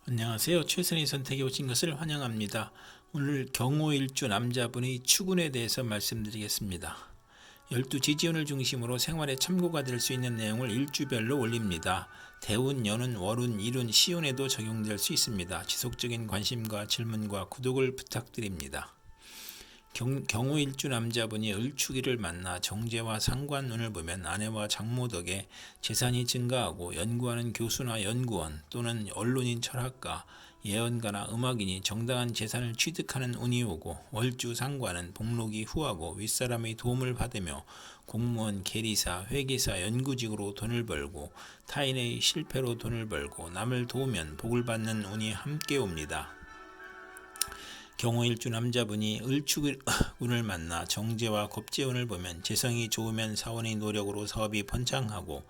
안녕하세요. 최선의 선택에 오신 것을 환영합니다. 오늘 경호일주 남자분의 추군에 대해서 말씀드리겠습니다. 12지지운을 중심으로 생활에 참고가 될 수 있는 내용을 일주별로 올립니다. 대운, 연운, 월운, 일운, 시운에도 적용될 수 있습니다. 지속적인 관심과 질문과 구독을 부탁드립니다. 경호일주 남자분이 을축일을 만나 정제와 상관운을 보면 아내와 장모 덕에 재산이 증가하고 연구하는 교수나 연구원 또는 언론인 철학가, 예언가나 음악인이 정당한 재산을 취득하는 운이 오고 월주 상관은 복록이 후하고 윗사람의 도움을 받으며 공무원, 계리사, 회계사, 연구직으로 돈을 벌고 타인의 실패로 돈을 벌고 남을 도우면 복을 받는 운이 함께 옵니다. 경호일주 남자분이 을축운을 만나 정제와 겁재운을 보면 재성이 좋으면 사원의 노력으로 사업이 번창하고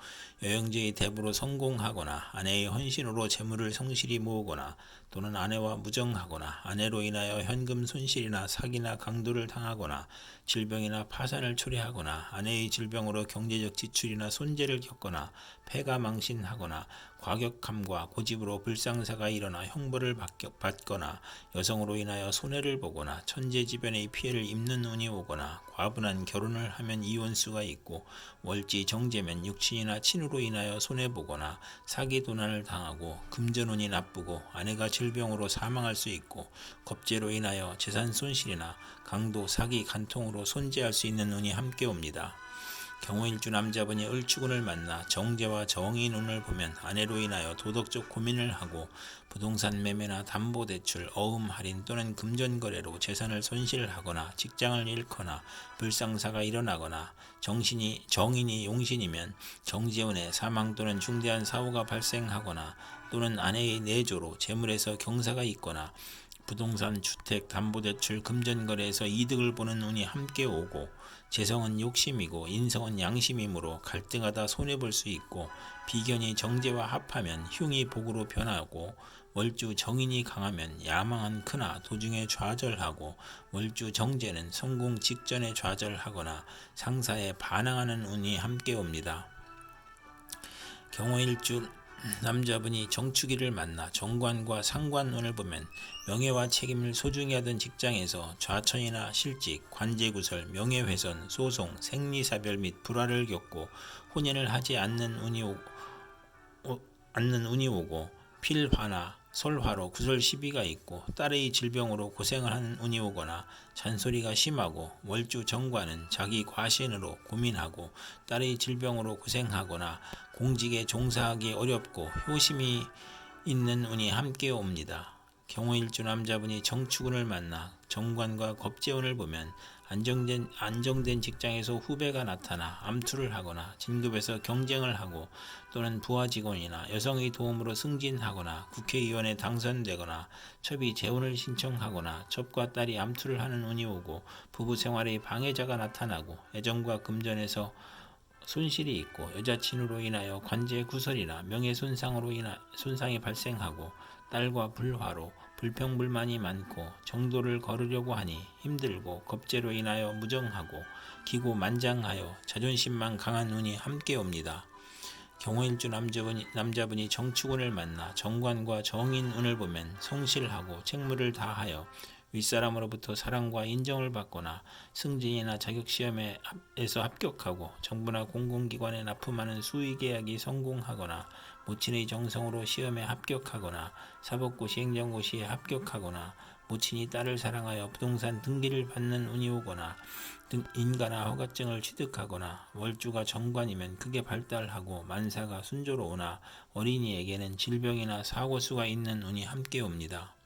여행제의 대부로 성공하거나 아내의 헌신으로 재물을 성실히 모으거나 또는 아내와 무정하거나 아내로 인하여 현금 손실이나 사기나 강도를 당하거나 질병이나 파산을 초래하거나 아내의 질병으로 경제적 지출이나 손재를 겪거나 폐가 망신하거나 과격함과 고집으로 불상사가 일어나 형벌을 받거나 여성으로 인하여 손해를 보거나 천재지변의 피해를 입는 운이 오거나 과분한 결혼을 하면 이혼수가 있고 월지 정제면 육친이나 친으로 인하여 손해보거나 사기 도난을 당하고 금전운이 나쁘고 아내가 질병으로 사망할 수 있고 겁재로 인하여 재산 손실이나 강도, 사기, 간통으로 손재할 수 있는 운이 함께 옵니다. 경호일주 남자분이 을축운을 만나 정제와 정인운을 보면 아내로 인하여 도덕적 고민을 하고 부동산 매매나 담보대출, 어음 할인 또는 금전거래로 재산을 손실하거나 직장을 잃거나 불상사가 일어나거나 정인이 용신이면 정제운에 사망 또는 중대한 사고가 발생하거나 또는 아내의 내조로 재물에서 경사가 있거나 부동산, 주택, 담보대출, 금전거래에서 이득을 보는 운이 함께 오고 재성은 욕심이고 인성은 양심이므로 갈등하다 손해볼 수 있고 비견이 정제와 합하면 흉이 복으로 변하고 월주 정인이 강하면 야망은 크나 도중에 좌절하고 월주 정제는 성공 직전에 좌절하거나 상사에 반항하는 운이 함께 옵니다. 경호일주 남자분이 정축일을 만나 정관과 상관운을 보면 명예와 책임을 소중히 하던 직장에서 좌천이나 실직, 관제구설, 명예훼손, 소송, 생리사별 및 불화를 겪고 혼인을 하지 않는 운이 오고 필화나 설화로 구설 시비가 있고 딸의 질병으로 고생을 하는 운이 오거나 잔소리가 심하고 월주 정관은 자기 과신으로 고민하고 딸의 질병으로 고생하거나 공직에 종사하기 어렵고 효심이 있는 운이 함께 옵니다. 경호일주 남자분이 정축운을 만나 정관과 겁재운을 보면 안정된 직장에서 후배가 나타나 암투를 하거나 진급에서 경쟁을 하고 또는 부하 직원이나 여성의 도움으로 승진하거나 국회의원에 당선되거나 첩이 재혼을 신청하거나 첩과 딸이 암투를 하는 운이 오고 부부 생활의 방해자가 나타나고 애정과 금전에서 손실이 있고 여자친으로 인하여 관제 구설이나 명예손상으로 인한 손상이 발생하고 딸과 불화로 불평불만이 많고 정도를 걸으려고 하니 힘들고 겁재로 인하여 무정하고 기고만장하여 자존심만 강한 운이 함께 옵니다. 경호일주 남자분이 정축운을 만나 정관과 정인운을 보면 성실하고 책무를 다하여 윗사람으로부터 사랑과 인정을 받거나 승진이나 자격시험에서 합격하고 정부나 공공기관에 납품하는 수의계약이 성공하거나 모친의 정성으로 시험에 합격하거나 사법고시 행정고시에 합격하거나 모친이 딸을 사랑하여 부동산 등기를 받는 운이 오거나 인가나 허가증을 취득하거나 월주가 정관이면 크게 발달하고 만사가 순조로우나 어린이에게는 질병이나 사고수가 있는 운이 함께 옵니다.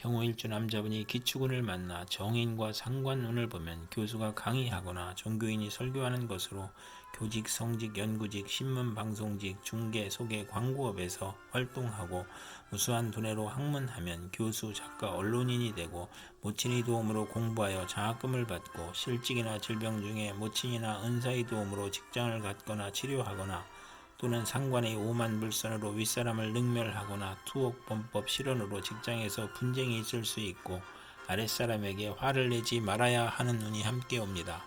경호일주 남자분이 기축운을 만나 정인과 상관운을 보면 교수가 강의하거나 종교인이 설교하는 것으로 교직, 성직, 연구직, 신문, 방송직, 중개, 소개, 광고업에서 활동하고 우수한 두뇌로 학문하면 교수, 작가, 언론인이 되고 모친의 도움으로 공부하여 장학금을 받고 실직이나 질병 중에 모친이나 은사의 도움으로 직장을 갖거나 치료하거나 또는 상관의 오만 불선으로 윗사람을 능멸하거나 투옥범법 실언으로 직장에서 분쟁이 있을 수 있고 아랫사람에게 화를 내지 말아야 하는 운이 함께 옵니다.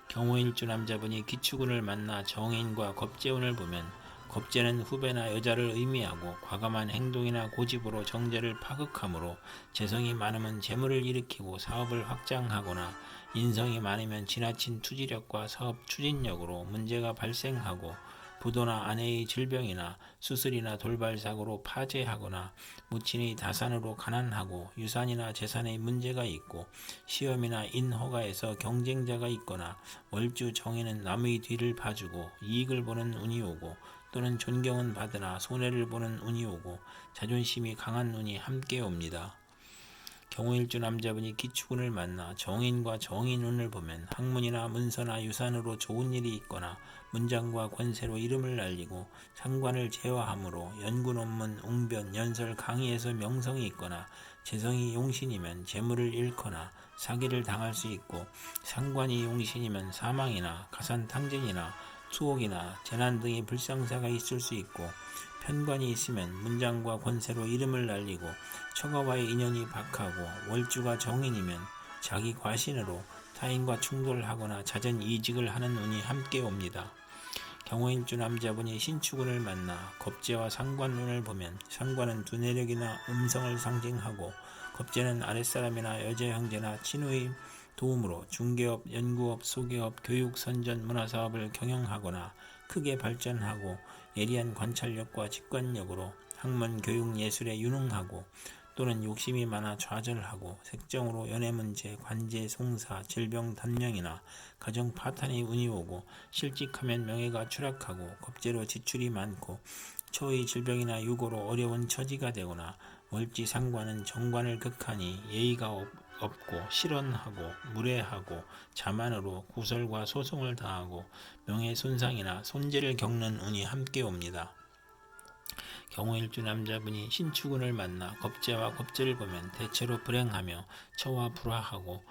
경호일주 남자분이 기축운을 만나 정인과 겁재운을 보면 겁재는 후배나 여자를 의미하고 과감한 행동이나 고집으로 정제를 파극하므로 재성이 많으면 재물을 일으키고 사업을 확장하거나 인성이 많으면 지나친 투지력과 사업 추진력으로 문제가 발생하고 부도나 아내의 질병이나 수술이나 돌발 사고로 파재하거나 무친의 다산으로 가난하고 유산이나 재산의 문제가 있고 시험이나 인허가에서 경쟁자가 있거나 월주 정인은 남의 뒤를 봐주고 이익을 보는 운이 오고 또는 존경은 받으나 손해를 보는 운이 오고 자존심이 강한 운이 함께 옵니다. 경호일주 남자분이 기축운을 만나 정인과 정인운을 보면 학문이나 문서나 유산으로 좋은 일이 있거나 문장과 권세로 이름을 날리고 상관을 제화하므로 연구 논문, 웅변, 연설, 강의에서 명성이 있거나 재성이 용신이면 재물을 잃거나 사기를 당할 수 있고 상관이 용신이면 사망이나 가산탕진이나 투옥이나 재난 등의 불상사가 있을 수 있고 편관이 있으면 문장과 권세로 이름을 날리고 처가와의 인연이 박하고 월주가 정인이면 자기 과신으로 타인과 충돌하거나 잦은 이직을 하는 운이 함께 옵니다. 경호일주 남자분이 신축운을 만나 겁재와 상관운을 보면 상관은 두뇌력이나 음성을 상징하고 겁재는 아랫사람이나 여자 형제나 친구의 도움으로 중개업, 연구업, 소개업, 교육, 선전, 문화사업을 경영하거나 크게 발전하고 예리한 관찰력과 직관력으로 학문, 교육, 예술에 유능하고 또는 욕심이 많아 좌절하고 색정으로 연애문제, 관제, 송사, 질병, 단명이나 가정 파탄의 운이 오고 실직하면 명예가 추락하고 겁재로 지출이 많고 초의 질병이나 유고로 어려운 처지가 되거나 월지 상관은 정관을 극하니 예의가 없고 실언하고 무례하고 자만으로 구설과 소송을 당하고 명예손상이나 손재를 겪는 운이 함께 옵니다. 경호일주 남자분이 신축운을 만나 겁재와 겁재를 보면 대체로 불행하며 처와 불화하고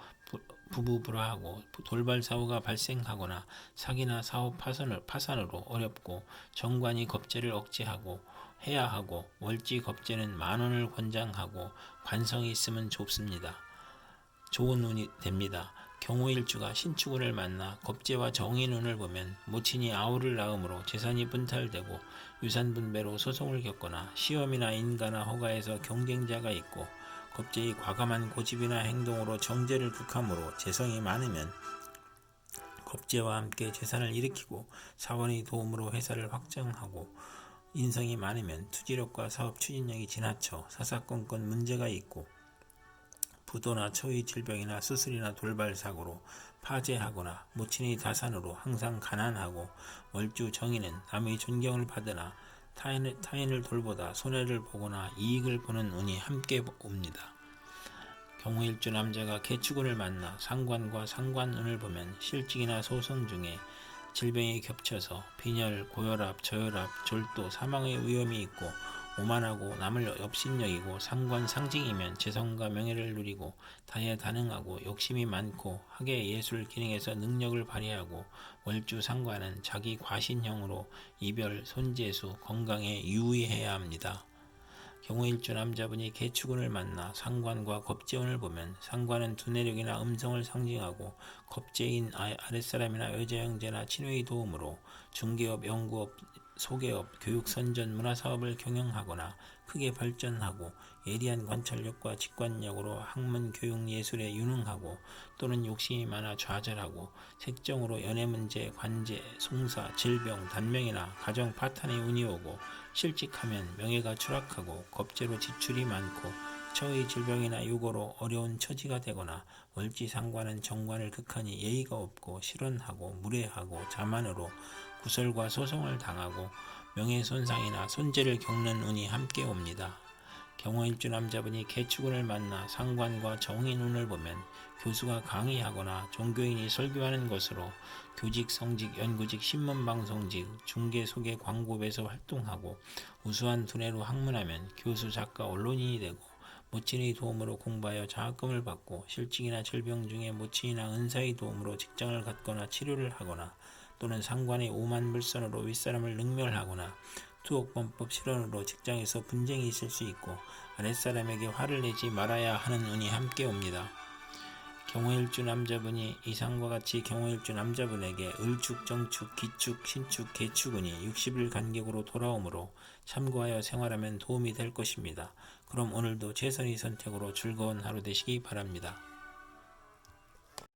부부 불화하고 돌발 사고가 발생하거나 사기나 사업 파산으로 어렵고 정관이 겁재를 억제하고 해야 하고 월지 겁재는 만원을 권장하고 관성이 있으면 좋은 운이 됩니다. 경호일주가 신축운을 만나 겁재와 정인운을 보면 모친이 아우를 낳음으로 재산이 분탈되고 유산분배로 소송을 겪거나 시험이나 인가나 허가에서 경쟁자가 있고 겁재의 과감한 고집이나 행동으로 정제를 극함으로 재성이 많으면 겁재와 함께 재산을 일으키고 사원의 도움으로 회사를 확장하고 인성이 많으면 투지력과 사업 추진력이 지나쳐 사사건건 문제가 있고 부도나 초의 질병이나 수술이나 돌발 사고로 파재하거나 모친의 다산으로 항상 가난하고 월주 정인은 남의 존경을 받으나 타인을 돌보다 손해를 보거나 이익을 보는 운이 함께 옵니다. 경호일주 남자가 개축운을 만나 상관과 상관운을 보면 실직이나 소송 중에 질병이 겹쳐서 빈혈, 고혈압, 저혈압, 졸도, 사망의 위험이 있고 오만하고 남을 업신여기고 상관 상징이면 재성과 명예를 누리고 다재다능하고 욕심이 많고 학예 예술 기능에서 능력을 발휘하고 월주 상관은 자기 과신형으로 이별, 손재수, 건강에 유의해야 합니다. 경호일주 남자분이 개축운을 만나 상관과 겁재운을 보면 상관은 두뇌력이나 음성을 상징하고 겁재인 아랫사람이나 여자 형제나 친구의 도움으로 중개업, 연구업, 소개업, 교육, 선전, 문화사업을 경영하거나 크게 발전하고 예리한 관찰력과 직관력으로 학문, 교육, 예술에 유능하고 또는 욕심이 많아 좌절하고 색정으로 연애문제, 관제, 송사, 질병, 단명이나 가정 파탄의 운이 오고 실직하면 명예가 추락하고 겁재로 지출이 많고 처의 질병이나 유고로 어려운 처지가 되거나 월지 상관은 정관을 극하니 예의가 없고 실언하고 무례하고 자만으로 구설과 소송을 당하고 명예손상이나 손재를 겪는 운이 함께 옵니다. 경호일주 남자분이 개축운을 만나 상관과 정인운을 보면 교수가 강의하거나 종교인이 설교하는 것으로 교직, 성직, 연구직, 신문방송직, 중개, 소개, 광고에서 활동하고 우수한 두뇌로 학문하면 교수, 작가, 언론인이 되고 모친의 도움으로 공부하여 장학금을 받고 실직이나 질병 중에 모친이나 은사의 도움으로 직장을 갖거나 치료를 하거나 또는 상관의 오만불선으로 윗사람을 능멸하거나 투옥범법 실언으로 직장에서 분쟁이 있을 수 있고 아랫사람에게 화를 내지 말아야 하는 운이 함께 옵니다. 경호일주 남자분이 이상과 같이 경호일주 남자분에게 을축, 정축, 기축, 신축, 개축운이 60일 간격으로 돌아오므로 참고하여 생활하면 도움이 될 것입니다. 그럼 오늘도 최선의 선택으로 즐거운 하루 되시기 바랍니다.